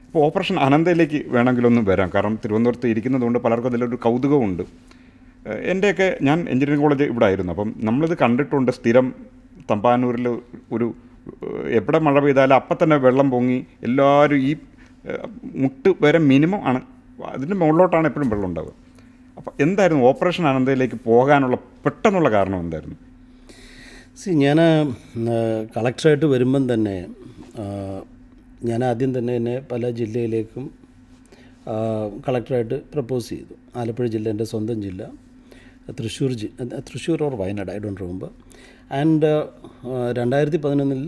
ഇപ്പോൾ ഓപ്പറേഷൻ അനന്തയിലേക്ക് വേണമെങ്കിലൊന്നും വരാം. കാരണം തിരുവനന്തപുരത്ത് ഇരിക്കുന്നതുകൊണ്ട് പലർക്കും അതിലൊരു കൗതുകമുണ്ട്. എൻ്റെയൊക്കെ ഞാൻ എഞ്ചിനീയറിംഗ് കോളേജ് ഇവിടെ ആയിരുന്നു. അപ്പം നമ്മളിത് കണ്ടിട്ടുണ്ട്. സ്ഥിരം തമ്പാനൂരിൽ ഒരു എവിടെ മഴ പെയ്താലും അപ്പം തന്നെ വെള്ളം പൊങ്ങി എല്ലാവരും ഈ മുട്ട് വരെ മിനിമം ആണ്, അതിൻ്റെ മുകളിലോട്ടാണ് എപ്പോഴും വെള്ളം ഉണ്ടാവുക. അപ്പോൾ എന്തായിരുന്നു ഓപ്പറേഷൻ അനന്തയിലേക്ക് പോകാനുള്ള പെട്ടെന്നുള്ള കാരണം എന്തായിരുന്നു? ഞാൻ കളക്ടറായിട്ട് വരുമ്പം തന്നെ ഞാൻ ആദ്യം തന്നെ എന്നെ പല ജില്ലയിലേക്കും കളക്ടറായിട്ട് പ്രപ്പോസ് ചെയ്തു. ആലപ്പുഴ ജില്ല എൻ്റെ സ്വന്തം ജില്ല, Thrissur or Wayanad, I don't remember. And 2011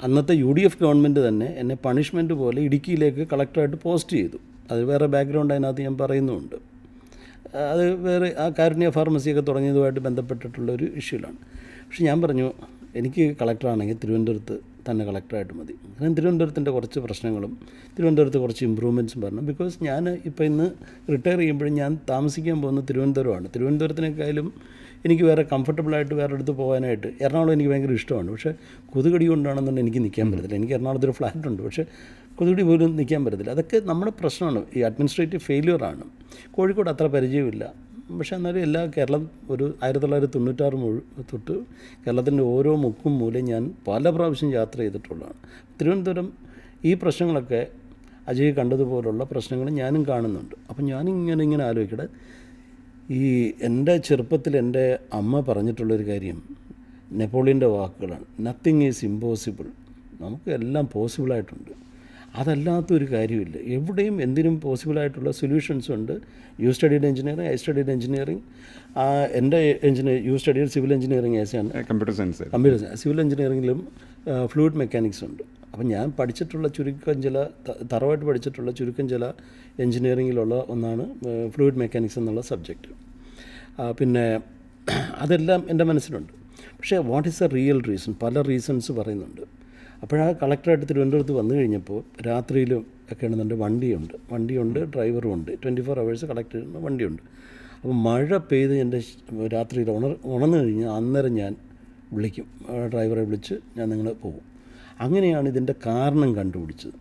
അന്നത്തെ UDF ഗവൺമെൻറ് തന്നെ എന്നെ പണിഷ്മെൻറ്റ് പോലെ ഇടുക്കിയിലേക്ക് കളക്ടറായിട്ട് പോസ്റ്റ് ചെയ്തു. അത് വേറെ ബാക്ക്ഗ്രൗണ്ട് അതിനകത്ത് ഞാൻ പറയുന്നുമുണ്ട്. അത് വേറെ ആ കാരുണ്യ ഫാർമസിയൊക്കെ തുടങ്ങിയതുമായിട്ട് ബന്ധപ്പെട്ടിട്ടുള്ളൊരു ഇഷ്യൂലാണ്. പക്ഷെ ഞാൻ പറഞ്ഞു, എനിക്ക് കളക്ടറാണെങ്കിൽ തിരുവനന്തപുരത്ത് തന്നെ കളക്ടറായിട്ട് മതി. ഞാൻ തിരുവനന്തപുരത്തിൻ്റെ കുറച്ച് പ്രശ്നങ്ങളും തിരുവനന്തപുരത്ത് കുറച്ച് ഇമ്പ്രൂവ്മെൻറ്റ്സും പറഞ്ഞു. ബിക്കോസ് ഞാൻ ഇപ്പോൾ ഇന്ന് റിട്ടയർ ചെയ്യുമ്പോഴും ഞാൻ താമസിക്കാൻ പോകുന്നത് തിരുവനന്തപുരമാണ്. തിരുവനന്തപുരത്തിനേക്കാളും എനിക്ക് വേറെ കംഫർട്ടബിളായിട്ട് വേറെ അടുത്ത് പോകാനായിട്ട് എറണാകുളം എനിക്ക് ഭയങ്കര ഇഷ്ടമാണ്. പക്ഷേ കൊതുകടി കൊണ്ടാണെന്നുണ്ടെങ്കിൽ എനിക്ക് നിൽക്കാൻ പറ്റത്തില്ല. എനിക്ക് എറണാകുളത്തൊരു ഫ്ലാറ്റുണ്ട്, പക്ഷേ കൊതുകടി പോലും നിൽക്കാൻ പറ്റത്തില്ല. അതൊക്കെ നമ്മുടെ പ്രശ്നമാണ്, ഈ അഡ്മിനിസ്ട്രേറ്റീവ് ഫെയിലിയറാണ്. കോഴിക്കോട് അത്ര പരിചയമില്ല. പക്ഷേ എന്നാലും എല്ലാ കേരളം ഒരു 1996 തൊട്ട് കേരളത്തിൻ്റെ ഓരോ മുക്കും മൂലയും ഞാൻ പല പ്രാവശ്യം യാത്ര ചെയ്തിട്ടുള്ളതാണ്. തിരുവനന്തപുരം ഈ പ്രശ്നങ്ങളൊക്കെ അജയ് കണ്ടതുപോലുള്ള പ്രശ്നങ്ങൾ ഞാനും കാണുന്നുണ്ട്. അപ്പം ഞാനിങ്ങനെ ആലോചിക്കട്ടെ, ഈ എൻ്റെ ചെറുപ്പത്തിൽ എൻ്റെ അമ്മ പറഞ്ഞിട്ടുള്ളൊരു കാര്യം നെപ്പോളിയൻ്റെ വാക്കുകളാണ്. Nothing is impossible. നമുക്ക് എല്ലാം പോസിബിളായിട്ടുണ്ട്. അതല്ലാത്തൊരു കാര്യമില്ല. എവിടെയും എന്തിനും പോസിബിളായിട്ടുള്ള സൊല്യൂഷൻസ് ഉണ്ട്. You studied engineering, I studied engineering. എൻ്റെ യു സ്റ്റഡീഡ് സിവിൽ എഞ്ചിനീയറിംഗ് ആണ്, കമ്പ്യൂട്ടർ സയൻസ്. സിവിൽ എഞ്ചിനീയറിംഗിലും ഫ്ലൂയിഡ് മെക്കാനിക്സ് ഉണ്ട്. അപ്പം ഞാൻ പഠിച്ചിട്ടുള്ള ചുരുക്കം ചില തറവായിട്ട് പഠിച്ചിട്ടുള്ള ചുരുക്കം ചില എഞ്ചിനീയറിങ്ങിലുള്ള ഒന്നാണ് ഫ്ലൂയിഡ് മെക്കാനിക്സ് എന്നുള്ള സബ്ജക്റ്റ്. പിന്നെ അതെല്ലാം എൻ്റെ മനസ്സിലുണ്ട്. പക്ഷേ what is A real reason? പല റീസൺസ് പറയുന്നുണ്ട്. അപ്പോഴാ കളക്ടറായിട്ട് തിരുവനന്തപുരത്ത് വന്നു കഴിഞ്ഞപ്പോൾ രാത്രിയിലും ഒക്കെ ആണെന്നുണ്ട് വണ്ടിയുണ്ട്, ഡ്രൈവറും ഉണ്ട്. 24 hours കളക്ടറിന് വണ്ടിയുണ്ട്. അപ്പോൾ മഴ പെയ്ത് എൻ്റെ രാത്രിയിൽ ഉണർന്നു കഴിഞ്ഞാൽ അന്നേരം ഞാൻ വിളിക്കും, ഡ്രൈവറെ വിളിച്ച് നിങ്ങൾ പോകും. അങ്ങനെയാണ് ഇതിൻ്റെ കാരണം കണ്ടുപിടിച്ചത്.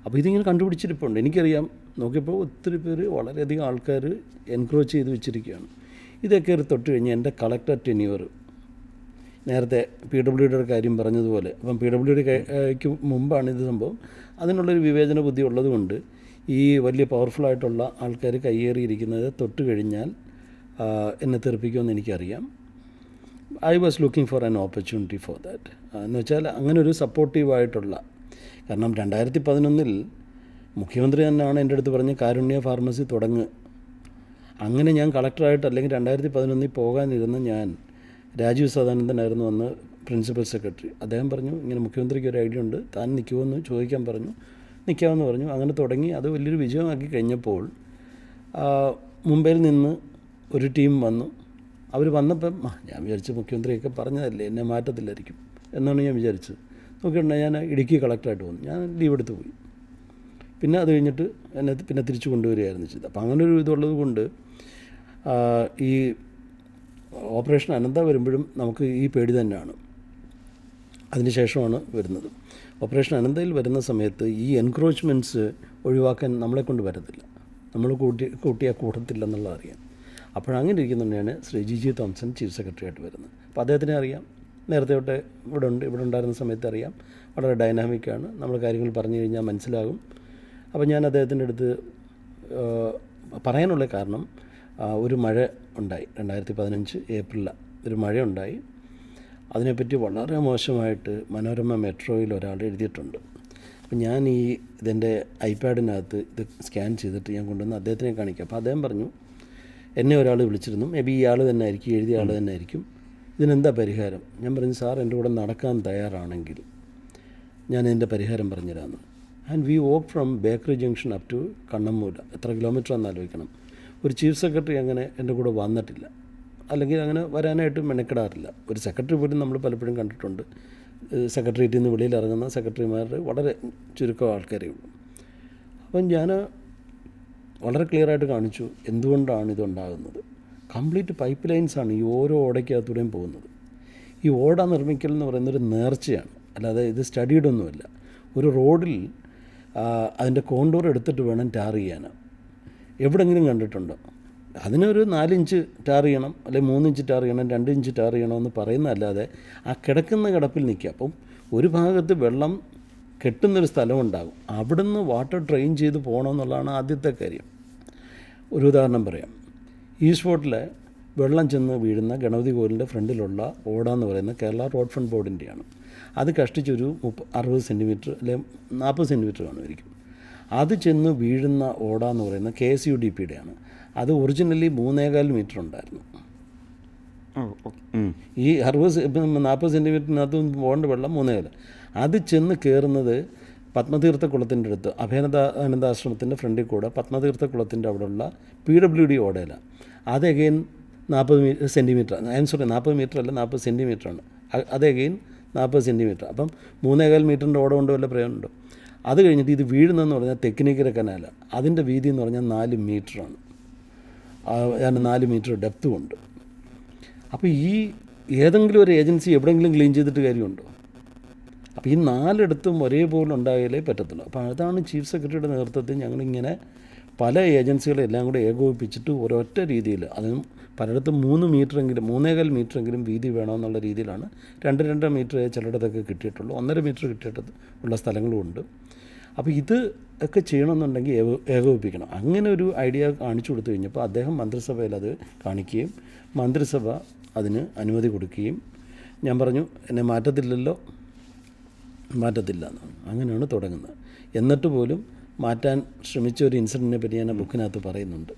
അപ്പോൾ ഇതിങ്ങനെ കണ്ടുപിടിച്ചിരിപ്പുണ്ട്. എനിക്കറിയാം, നോക്കിയപ്പോൾ ഒത്തിരി പേര്, വളരെയധികം ആൾക്കാർ എൻക്രോച്ച് ചെയ്ത് വെച്ചിരിക്കുകയാണ്. ഇതൊക്കെ തൊട്ട് കഴിഞ്ഞാൽ എൻ്റെ കളക്ടർ ടെന്യൂർ, നേരത്തെ PWDയുടെ കാര്യം പറഞ്ഞതുപോലെ, അപ്പം PWDക്ക് മുമ്പാണ് ഇത് സംഭവം. അതിനുള്ളൊരു വിവേചന ബുദ്ധി ഉള്ളതുകൊണ്ട് ഈ വലിയ പവർഫുള്ളായിട്ടുള്ള ആൾക്കാർ കയ്യേറിയിരിക്കുന്നത് തൊട്ട് കഴിഞ്ഞാൽ എന്നെ തെറിപ്പിക്കുമെന്ന് എനിക്കറിയാം. I was looking for an opportunity for that. എന്ന് വെച്ചാൽ അങ്ങനെ ഒരു സപ്പോർട്ടീവായിട്ടുള്ള, കാരണം 2011 മുഖ്യമന്ത്രി തന്നെയാണ് എൻ്റെ അടുത്ത് പറഞ്ഞ് കാരുണ്യ ഫാർമസി തുടങ്ങുക. അങ്ങനെ ഞാൻ കളക്ടറായിട്ട്, അല്ലെങ്കിൽ 2011 പോകാനിരുന്ന ഞാൻ, രാജീവ് സദാനന്ദനായിരുന്നു അന്ന് പ്രിൻസിപ്പൽ സെക്രട്ടറി. അദ്ദേഹം പറഞ്ഞു, ഇങ്ങനെ മുഖ്യമന്ത്രിക്ക് ഒരു ഐഡിയ ഉണ്ട്, താൻ നിൽക്കുമെന്ന് ചോദിക്കാൻ പറഞ്ഞു. നിൽക്കാമെന്ന് പറഞ്ഞു. അങ്ങനെ തുടങ്ങി. അത് വലിയൊരു വിജയമാക്കി കഴിഞ്ഞപ്പോൾ മുംബൈയിൽ നിന്ന് ഒരു ടീം വന്നു. അവർ വന്നപ്പം ഞാൻ വിചാരിച്ചു മുഖ്യമന്ത്രിയൊക്കെ പറഞ്ഞതല്ലേ, എന്നെ മാറ്റത്തില്ലായിരിക്കും എന്നാണ് ഞാൻ വിചാരിച്ചത്. നോക്കിയിട്ടുണ്ടെങ്കിൽ ഞാൻ ഇടുക്കി കളക്ടറായിട്ട് വന്നു. ഞാൻ ലീവ് എടുത്ത് പോയി. പിന്നെ അത് കഴിഞ്ഞിട്ട് എന്നെ തിരിച്ചു കൊണ്ടുവരികയായിരുന്നു ചെയ്തത്. അപ്പം അങ്ങനെ ഒരു ഇതുള്ളത് കൊണ്ട് ഈ ഓപ്പറേഷൻ അനന്ത വരുമ്പോഴും നമുക്ക് ഈ പേടി തന്നെയാണ്. അതിന് ശേഷമാണ് വരുന്നത്. ഓപ്പറേഷൻ അനന്തയിൽ വരുന്ന സമയത്ത് ഈ എൻക്രോച്ച്മെൻറ്റ്സ് ഒഴിവാക്കാൻ നമ്മളെക്കൊണ്ട് വരത്തില്ല. നമ്മൾ കൂട്ടിയാൽ കൂടത്തില്ലെന്നുള്ളത് അറിയാം. അപ്പോഴങ്ങനെ ഇരിക്കുന്നുണ്ടെയാണ് Shri GG Thomson chief secretary ആയിട്ട് വരുന്നത്. അപ്പോൾ അദ്ദേഹത്തിനെ അറിയാം, നേരത്തെ തൊട്ട് ഇവിടെ ഉണ്ടായിരുന്ന സമയത്ത് അറിയാം. വളരെ ഡൈനാമിക്കാണ്, നമ്മൾ കാര്യങ്ങൾ പറഞ്ഞു കഴിഞ്ഞാൽ മനസ്സിലാകും. അപ്പോൾ ഞാൻ അദ്ദേഹത്തിൻ്റെ അടുത്ത് പറയാനുള്ള കാരണം, ഒരു മഴ ഉണ്ടായി 2015 ഏപ്രിലിൽ ഒരു മഴ ഉണ്ടായി. അതിനെപ്പറ്റി വളരെ മോശമായിട്ട് മനോരമ മെട്രോയിൽ ഒരാൾ എഴുതിയിട്ടുണ്ട്. അപ്പം ഞാൻ ഇതെൻ്റെ ഐപാഡിനകത്ത് ഇത് സ്കാൻ ചെയ്തിട്ട് ഞാൻ കൊണ്ടുവന്ന് അദ്ദേഹത്തിനെ കാണിക്കാം. അപ്പോൾ അദ്ദേഹം പറഞ്ഞു, എന്നെ ഒരാൾ വിളിച്ചിരുന്നു, മേ ബി ഇയാൾ തന്നെ ആയിരിക്കും, എഴുതിയ ആൾ തന്നെ ആയിരിക്കും, ഇതിനെന്താ പരിഹാരം? ഞാൻ പറഞ്ഞു, സാർ എൻ്റെ കൂടെ നടക്കാൻ തയ്യാറാണെങ്കിൽ ഞാൻ ഇതിൻ്റെ പരിഹാരം പറഞ്ഞുതരാമെന്ന്. And we walk from bakery junction up to Kannammoola. എത്ര കിലോമീറ്ററാണെന്ന് ആലോചിക്കണം. ഒരു ചീഫ് സെക്രട്ടറി അങ്ങനെ എൻ്റെ കൂടെ വന്നിട്ടില്ല, അല്ലെങ്കിൽ അങ്ങനെ വരാനായിട്ട് മെനക്കെടാറില്ല. ഒരു സെക്രട്ടറി പോലും നമ്മൾ പലപ്പോഴും കണ്ടിട്ടുണ്ട്. സെക്രട്ടേറിയറ്റിൽ നിന്ന് വെളിയിൽ ഇറങ്ങുന്ന സെക്രട്ടറിമാരുടെ വളരെ ചുരുക്കം ആൾക്കാരേ ഉള്ളൂ. അപ്പം ഞാൻ വളരെ ക്ലിയറായിട്ട് കാണിച്ചു എന്തുകൊണ്ടാണ് ഇതുണ്ടാകുന്നത്. കംപ്ലീറ്റ് പൈപ്പ് ലൈൻസാണ് ഈ ഓരോ ഓടയ്ക്കകത്തൂടെയും പോകുന്നത്. ഈ ഓട നിർമ്മിക്കൽ എന്ന് പറയുന്നൊരു നേർച്ചയാണ്, അല്ലാതെ ഇത് സ്റ്റഡീഡൊന്നുമല്ല. ഒരു റോഡിൽ അതിൻ്റെ കോണ്ടൂർ എടുത്തിട്ട് വേണം ടാർ ചെയ്യാൻ. എവിടെയെങ്കിലും കണ്ടിട്ടുണ്ടോ? അതിനൊരു 4 ഇഞ്ച് ടാർ ചെയ്യണം, അല്ലെങ്കിൽ 3 ഇഞ്ച് ടാർ ചെയ്യണം, 2 ഇഞ്ച് ടാർ ചെയ്യണമെന്ന് പറയുന്നതല്ലാതെ ആ കിടക്കുന്ന കിടപ്പിൽ നിൽക്കുക. അപ്പം ഒരു ഭാഗത്ത് വെള്ളം കെട്ടുന്നൊരു സ്ഥലമുണ്ടാകും, അവിടുന്ന് വാട്ടർ ഡ്രെയിൻ ചെയ്ത് പോകണമെന്നുള്ളതാണ് ആദ്യത്തെ കാര്യം. ഒരു ഉദാഹരണം പറയാം. ഈസ്റ്റ് ഫോർട്ടിലെ വെള്ളം ചെന്ന് വീഴുന്ന ഗണപതി കോവിലിൻ്റെ ഫ്രണ്ടിലുള്ള ഓടാന്ന് പറയുന്ന കേരള റോഡ് ഫ്രണ്ട് ബോർഡിൻ്റെയാണ്. അത് കഷ്ടിച്ചൊരു 60 സെൻറ്റിമീറ്റർ അല്ലെങ്കിൽ 40 സെൻറ്റിമീറ്റർ കാണുമായിരിക്കും. അത് ചെന്ന് വീഴുന്ന ഓടാന്ന് പറയുന്ന KSUDPയുടെയാണ്. അത് ഒറിജിനലി 3.25 മീറ്റർ ഉണ്ടായിരുന്നു. ഈ 40 സെൻറ്റിമീറ്ററിനകത്ത് പോകേണ്ട വെള്ളം 3.25. അത് ചെന്ന് കയറുന്നത് പത്മതീർത്ഥക്കുളത്തിൻ്റെ അടുത്ത് അഭയാനന്ദാശ്രമത്തിൻ്റെ ഫ്രണ്ടിൽ കൂടെ പത്മതീർത്ഥക്കുളത്തിൻ്റെ അവിടെയുള്ള PWD ഓടയിലാണ്. അത് അഗെയിൻ 40 സെൻറ്റിമീറ്റർ, 40 മീറ്റർ അല്ല 40 സെൻറ്റിമീറ്ററാണ്. അത് അഗെയിൻ 40 സെൻറ്റിമീറ്റർ. അപ്പം 3.25 മീറ്ററിൻ്റെ ഓട കൊണ്ട് വല്ല പ്രയോജനമുണ്ടോ? അത് കഴിഞ്ഞിട്ട് ഇത് വീഴുന്നതെന്ന് പറഞ്ഞാൽ തെക്കിനിക്കര കനാല, അതിൻ്റെ വീതി എന്ന് പറഞ്ഞാൽ 4 മീറ്ററാണ്. 4 മീറ്റർ ഡെപ്തും ഉണ്ട്. അപ്പോൾ ഈ ഏതെങ്കിലും ഒരു ഏജൻസി എവിടെയെങ്കിലും ക്ലീൻ ചെയ്തിട്ട് കാര്യമുണ്ടോ? അപ്പോൾ ഈ 4 ഒരേപോലെ ഉണ്ടായാലേ പറ്റത്തുള്ളൂ. അപ്പോൾ അതാണ് ചീഫ് സെക്രട്ടറിയുടെ നേതൃത്വത്തിൽ ഞങ്ങളിങ്ങനെ പല ഏജൻസികളെല്ലാം കൂടെ ഏകോപിപ്പിച്ചിട്ട് ഒരൊറ്റ രീതിയിൽ, അതും പലയിടത്തും 3 മീറ്ററെങ്കിലും 3.25 മീറ്ററെങ്കിലും വീതി വേണമെന്നുള്ള രീതിയിലാണ്. 2 മീറ്റർ ചിലയിടത്തൊക്കെ കിട്ടിയിട്ടുള്ളൂ, 1.5 മീറ്റർ കിട്ടിയിട്ട് ഉള്ള സ്ഥലങ്ങളുമുണ്ട്. അപ്പോൾ ഇത് ഒക്കെ ചെയ്യണമെന്നുണ്ടെങ്കിൽ ഏകോപിപ്പിക്കണം. അങ്ങനെ ഒരു ഐഡിയ കാണിച്ചു കൊടുത്തു കഴിഞ്ഞപ്പോൾ അദ്ദേഹം മന്ത്രിസഭയിൽ അത് കാണിക്കുകയും മന്ത്രിസഭ അതിന് അനുമതി കൊടുക്കുകയും ഞാൻ പറഞ്ഞു എന്നെ മാറ്റത്തില്ലല്ലോ, മാറ്റത്തില്ല എന്നാണ്. അങ്ങനെയാണ് തുടങ്ങുന്നത്. എന്നിട്ട് പോലും മാറ്റാൻ ശ്രമിച്ച ഒരു ഇൻസിഡൻറ്റിനെ പറ്റി ഞാൻ ആ ബുക്കിനകത്ത് പറയുന്നുണ്ട്.